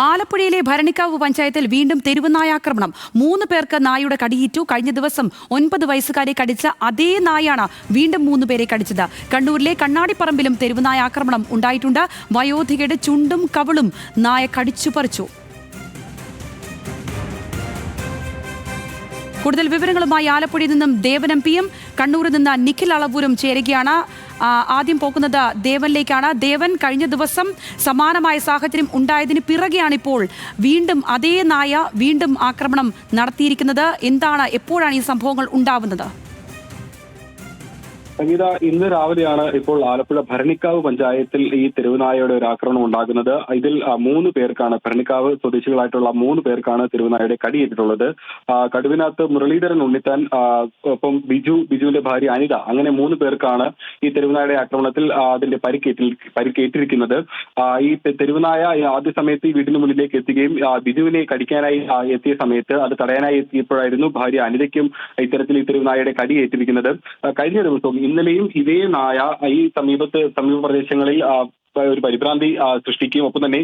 ആലപ്പുഴയിലെ ഭരണിക്കാവ് പഞ്ചായത്തിൽ വീണ്ടും തെരുവുനായാക്രമണം. 3 പേർക്ക് നായയുടെ കടിയേറ്റു. കഴിഞ്ഞ ദിവസം 9 വയസ്സുകാരെ കടിച്ച അതേ നായാണ് വീണ്ടും 3 പേരെ കടിച്ചത്. കണ്ണൂരിലെ കണ്ണാടിപ്പറമ്പിലും തെരുവുനായ ആക്രമണം ഉണ്ടായിട്ടുണ്ട്. വയോധികയുടെ ചുണ്ടും കവിളും നായ കടിച്ചു പറിച്ചു. കൂടുതൽ വിവരങ്ങളുമായി ആലപ്പുഴയിൽ നിന്നും ദേവൻ എം.പിയും കണ്ണൂരിൽ നിന്ന് നിഖിൽ അളവൂരും ചേരുകയാണ്. ആദ്യം പോകുന്നത് ദേവനിലേക്കാണ്. ദേവൻ, കഴിഞ്ഞ ദിവസം സമാനമായ സാഹചര്യം ഉണ്ടായതിന് പിറകെയാണിപ്പോൾ വീണ്ടും അതേ നായ വീണ്ടും ആക്രമണം നടത്തിയിരിക്കുന്നത്. എന്താണ്, എപ്പോഴാണ് ഈ സംഭവങ്ങൾ ഉണ്ടാവുന്നത്? സംഗീത, ഇന്ന് രാവിലെയാണ് ഇപ്പോൾ ആലപ്പുഴ ഭരണിക്കാവ് പഞ്ചായത്തിൽ ഈ തെരുവുനായയുടെ ഒരു ആക്രമണം ഉണ്ടാകുന്നത്. ഇതിൽ 3 പേർക്കാണ്, ഭരണിക്കാവ് സ്വദേശികളായിട്ടുള്ള 3 പേർക്കാണ് തെരുവുനായയുടെ കടിയേറ്റിട്ടുള്ളത്. കടുവിനകത്ത് മുരളീധരൻ ഉണ്ണിത്താൻ, ഒപ്പം ബിജുവിന്റെ ഭാര്യ അനിത, അങ്ങനെ 3 പേർക്കാണ് ഈ തെരുവുനായയുടെ ആക്രമണത്തിൽ അതിന്റെ പരിക്കേറ്റിരിക്കുന്നത്. ഈ തെരുവുനായ ആദ്യ സമയത്ത് ഈ വീടിന് മുന്നിലേക്ക് എത്തുകയും ബിജുവിനെ കടിക്കാനായി എത്തിയ സമയത്ത് അത് തടയാനായി എത്തിയപ്പോഴായിരുന്നു ഭാര്യ അനിതയ്ക്കും ഇത്തരത്തിൽ ഈ തെരുവുനായയുടെ കടിയേറ്റിരിക്കുന്നത്. കഴിഞ്ഞ ദിവസവും ഇന്നലെയും ഇതേ നായ ഈ സമീപ പ്രദേശങ്ങളിൽ ഒരു പരിഭ്രാന്തി സൃഷ്ടിക്കുകയും ഒപ്പം തന്നെ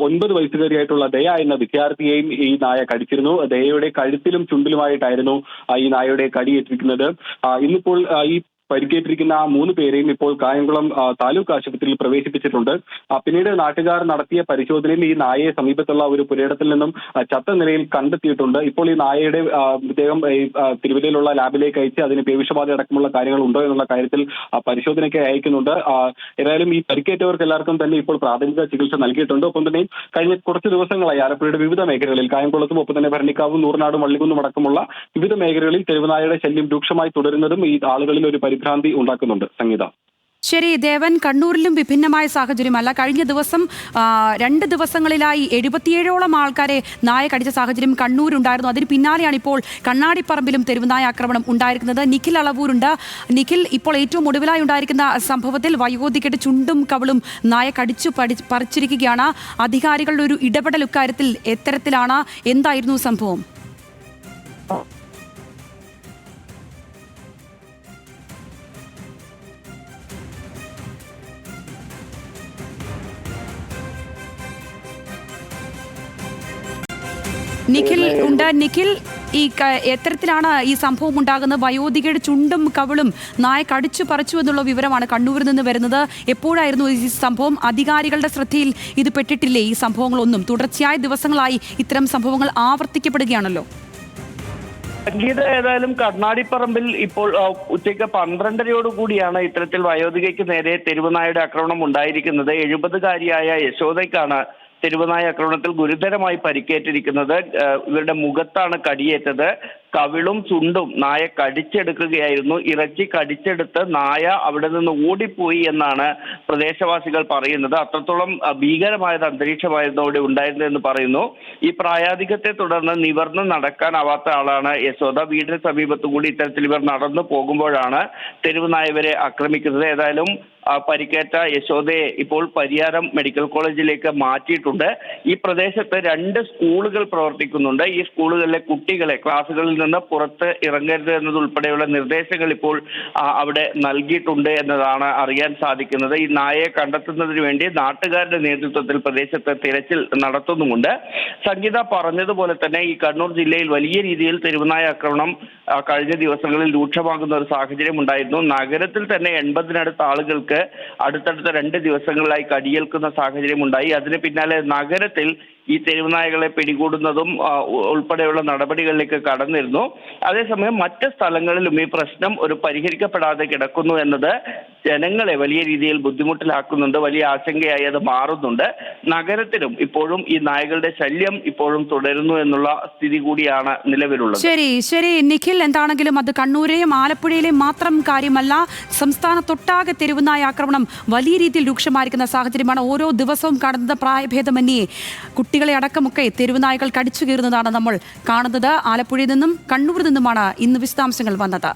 9 വയസ്സുകാരിയായിട്ടുള്ള ദയ എന്ന വിദ്യാർത്ഥിയെയും ഈ നായ കടിച്ചിരുന്നു. ദയയുടെ കഴുത്തിലും ചുണ്ടിലുമായിട്ടായിരുന്നു ഈ നായയുടെ കടിയേറ്റിരിക്കുന്നത്. ഇന്നിപ്പോൾ ഈ പരിക്കേറ്റിരിക്കുന്ന 3 പേരെയും ഇപ്പോൾ കായംകുളം താലൂക്ക് ആശുപത്രിയിൽ പ്രവേശിപ്പിച്ചിട്ടുണ്ട്. പിന്നീട് നാട്ടുകാർ നടത്തിയ പരിശോധനയിൽ ഈ നായയെ സമീപത്തുള്ള ഒരു പുരയിടത്തിൽ നിന്നും ചത്ത നിലയിൽ കണ്ടെത്തിയിട്ടുണ്ട്. ഇപ്പോൾ ഈ നായയുടെ മൃതദേഹം തിരുവല്ലയിലുള്ള ലാബിലേക്ക് അയച്ച് അതിന് പേവിഷബാധ അടക്കമുള്ള കാര്യങ്ങൾ ഉണ്ടോ എന്നുള്ള കാര്യത്തിൽ പരിശോധനയ്ക്ക് അയക്കുന്നുണ്ട്. ഏതായാലും ഈ പരിക്കേറ്റവർക്ക് എല്ലാവർക്കും തന്നെ ഇപ്പോൾ പ്രാഥമിക ചികിത്സ നൽകിയിട്ടുണ്ട്. ഒപ്പം തന്നെ കഴിഞ്ഞ കുറച്ച് ദിവസങ്ങളായി ആലപ്പുഴയുടെ വിവിധ മേഖലകളിൽ, കായംകുളത്തും ഒപ്പം തന്നെ ഭരണിക്കാവും നൂറിനാടും വള്ളിക്കുന്നും അടക്കമുള്ള വിവിധ മേഖലകളിൽ തെരുവുനായയുടെ ശല്യം രൂക്ഷമായി തുടരുന്നതും ഈ ആളുകളിൽ ഒരു ഭ്രാന്തി ഉണ്ടാക്കുന്നുണ്ട്. സംഗീത. ശരി ദേവൻ, കണ്ണൂരിലും വിഭിന്നമായ സാഹചര്യമല്ല. കഴിഞ്ഞ ദിവസം 2 ദിവസങ്ങളിലായി 77ഓളം ആൾക്കാരെ നായ കടിച്ച സാഹചര്യം കണ്ണൂരുണ്ടായിരുന്നു. അതിന് പിന്നാലെയാണ് ഇപ്പോൾ കണ്ണാടിപ്പറമ്പിലും തെരുവുനായ ആക്രമണം ഉണ്ടായിരിക്കുന്നത്. നിഖിൽ അളവൂരുണ്ട്. നിഖിൽ, ഇപ്പോൾ ഏറ്റവും ഒടുവിലായി ഉണ്ടായിരിക്കുന്ന സംഭവത്തിൽ വയോധികയുടെ ചുണ്ടും കവിളും നായ കടിച്ചു പറിച്ചിരിക്കുകയാണ്. അധികാരികളുടെ ഒരു ഇടപെടൽ ഇക്കാര്യത്തിൽ എത്തരത്തിലാണ്? എന്തായിരുന്നു സംഭവം? നിഖിൽ ഉണ്ട്. നിഖിൽ, ഈ എത്തരത്തിലാണ് ഈ സംഭവം ഉണ്ടാകുന്നത്? വയോധികയുടെ ചുണ്ടും കവിളും നായ കടിച്ചു പറിച്ചു എന്നുള്ള വിവരമാണ് കണ്ണൂരിൽ നിന്ന് വരുന്നത്. എപ്പോഴായിരുന്നു ഈ സംഭവം? അധികാരികളുടെ ശ്രദ്ധയിൽ ഇത് പെട്ടിട്ടില്ലേ ഈ സംഭവങ്ങളൊന്നും? തുടർച്ചയായ ദിവസങ്ങളായി ഇത്തരം സംഭവങ്ങൾ ആവർത്തിക്കപ്പെടുകയാണല്ലോ. സംഗീത, ഏതായാലും കണ്ണാടിപ്പറമ്പിൽ ഇപ്പോൾ ഉച്ചയ്ക്ക് 12:30 ഇത്തരത്തിൽ വയോധികയ്ക്ക് നേരെ തെരുവുനായയുടെ ആക്രമണം ഉണ്ടായിരിക്കുന്നത്. 70കാരിയായ യശോദയ്ക്കാണ് തെരുവുനായ ആക്രമണത്തിൽ ഗുരുതരമായി പരിക്കേറ്റിരിക്കുന്നത്. ഇവരുടെ മുഖത്താണ് കടിയേറ്റത്. കവിളും ചുണ്ടും നായ കടിച്ചെടുക്കുകയായിരുന്നു. ഇറച്ചി കടിച്ചെടുത്ത് നായ അവിടെ നിന്ന് ഓടിപ്പോയി എന്നാണ് പ്രദേശവാസികൾ പറയുന്നത്. അത്രത്തോളം ഭീകരമായത് അന്തരീക്ഷമായിരുന്നു അവിടെ ഉണ്ടായിരുന്നതെന്ന് പറയുന്നു. ഈ പ്രായാധിക്യത്തെ തുടർന്ന് നിവർന്ന് നടക്കാനാവാത്ത ആളാണ് യശോദ. വീടിന് സമീപത്തു കൂടി ഇത്തരത്തിൽ ഇവർ നടന്നു പോകുമ്പോഴാണ് തെരുവുനായ ഇവരെ ആക്രമിക്കുന്നത്. ഏതായാലും പരിക്കേറ്റ യശോദയെ ഇപ്പോൾ പരിയാരം മെഡിക്കൽ കോളേജിലേക്ക് മാറ്റിയിട്ടുണ്ട്. ഈ പ്രദേശത്ത് 2 സ്കൂളുകൾ പ്രവർത്തിക്കുന്നുണ്ട്. ഈ സ്കൂളുകളിലെ കുട്ടികളെ ക്ലാസുകളിൽ നിന്ന് പുറത്ത് ഇറങ്ങരുത് എന്നതുൾപ്പെടെയുള്ള നിർദ്ദേശങ്ങൾ ഇപ്പോൾ അവിടെ നൽകിയിട്ടുണ്ട് എന്നതാണ് അറിയാൻ സാധിക്കുന്നത്. ഈ നായയെ കണ്ടെത്തുന്നതിന് വേണ്ടി നാട്ടുകാരുടെ നേതൃത്വത്തിൽ പ്രദേശത്ത് തിരച്ചിൽ നടത്തുന്നുമുണ്ട്. സംഗീത പറഞ്ഞതുപോലെ തന്നെ ഈ കണ്ണൂർ ജില്ലയിൽ വലിയ രീതിയിൽ തെരുവുനായ ആക്രമണം കഴിഞ്ഞ ദിവസങ്ങളിൽ രൂക്ഷമാകുന്ന ഒരു സാഹചര്യം ഉണ്ടായിരുന്നു. നഗരത്തിൽ തന്നെ 80-നടുത്ത ആളുകൾക്ക് അടുത്തടുത്ത 2 ദിവസങ്ങളിലായി കടിയേൽക്കുന്ന സാഹചര്യം ഉണ്ടായി. അതിന് പിന്നാലെ നഗരത്തിൽ ഈ തെരുവുനായകളെ പിടികൂടുന്നതും ഉൾപ്പെടെയുള്ള നടപടികളിലേക്ക് കടന്നിരുന്നു. അതേസമയം മറ്റ് സ്ഥലങ്ങളിലും ഈ പ്രശ്നം ഒരു പരിഹരിക്കപ്പെടാതെ കിടക്കുന്നു എന്നത് ജനങ്ങളെ വലിയ രീതിയിൽ ബുദ്ധിമുട്ടിലാക്കുന്നുണ്ട്. വലിയ ആശങ്കയായി അത് മാറുന്നുണ്ട്. നഗരത്തിലും ഇപ്പോഴും ഈ നായകളുടെ ശല്യം ഇപ്പോഴും തുടരുന്നു എന്നുള്ള സ്ഥിതി കൂടിയാണ് നിലവിലുള്ളത്. ശരി നിഖിൽ, എന്താണെങ്കിലും അത് കണ്ണൂരെയും ആലപ്പുഴയിലെയും മാത്രം കാര്യമല്ല. സംസ്ഥാനത്തൊട്ടാകെ തെരുവുനായ ആക്രമണം വലിയ രീതിയിൽ രൂക്ഷമായിരിക്കുന്ന സാഹചര്യമാണ്. ഓരോ ദിവസവും കാണുന്നത് പ്രായഭേദമന്യേ കുട്ടികളെ അടക്കമൊക്കെ തെരുവുനായകൾ കടിച്ചു കീറുന്നതാണ് നമ്മൾ കാണുന്നത്. ആലപ്പുഴയിൽ നിന്നും കണ്ണൂരിൽ നിന്നുമാണ് ഇന്ന് വിശദാംശങ്ങൾ വന്നത്.